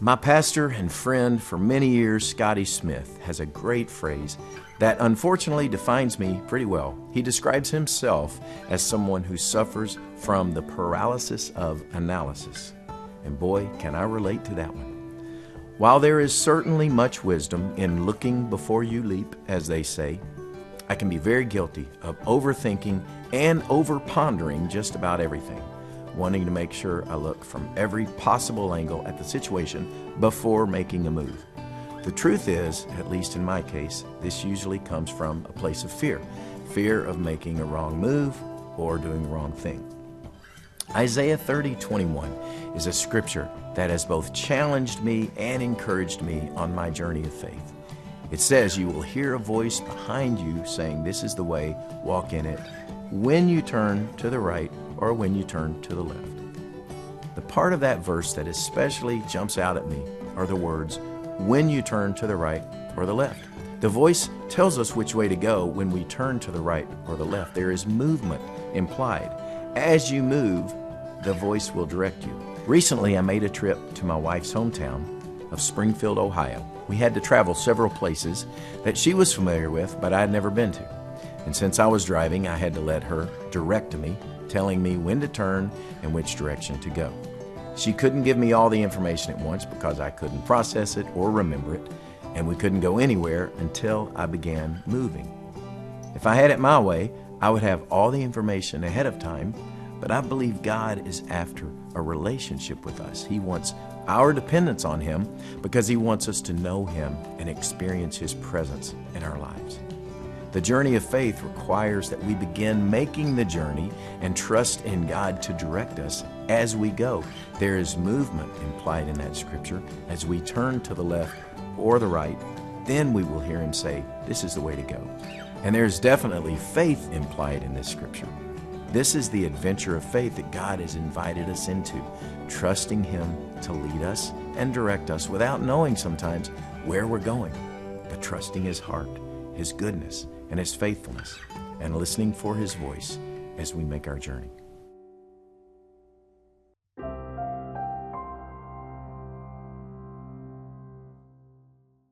My pastor and friend for many years, Scotty Smith, has a great phrase that unfortunately defines me pretty well. He describes himself as someone who suffers from the paralysis of analysis. And boy, can I relate to that one. While there is certainly much wisdom in looking before you leap, as they say, I can be very guilty of overthinking and over-pondering just about everything, wanting to make sure I look from every possible angle at the situation before making a move. The truth is, at least in my case, this usually comes from a place of fear. Fear of making a wrong move or doing the wrong thing. Isaiah 30:21 is a scripture that has both challenged me and encouraged me on my journey of faith. It says, "You will hear a voice behind you saying, 'This is the way, walk in it,' when you turn to the right or when you turn to the left." The part of that verse that especially jumps out at me are the words, "when you turn to the right or the left." The voice tells us which way to go when we turn to the right or the left. There is movement implied. As you move, the voice will direct you. Recently, I made a trip to my wife's hometown of Springfield, Ohio. We had to travel several places that she was familiar with, but I had never been to. And since I was driving, I had to let her direct me, telling me when to turn and which direction to go. She couldn't give me all the information at once because I couldn't process it or remember it, and we couldn't go anywhere until I began moving. If I had it my way, I would have all the information ahead of time, but I believe God is after a relationship with us. He wants our dependence on Him because He wants us to know Him and experience His presence in our lives. The journey of faith requires that we begin making the journey and trust in God to direct us as we go. There is movement implied in that scripture. As we turn to the left or the right, then we will hear Him say, "This is the way to go." And there's definitely faith implied in this scripture. This is the adventure of faith that God has invited us into, trusting Him to lead us and direct us without knowing sometimes where we're going, but trusting His heart, His goodness, and His faithfulness, and listening for His voice as we make our journey.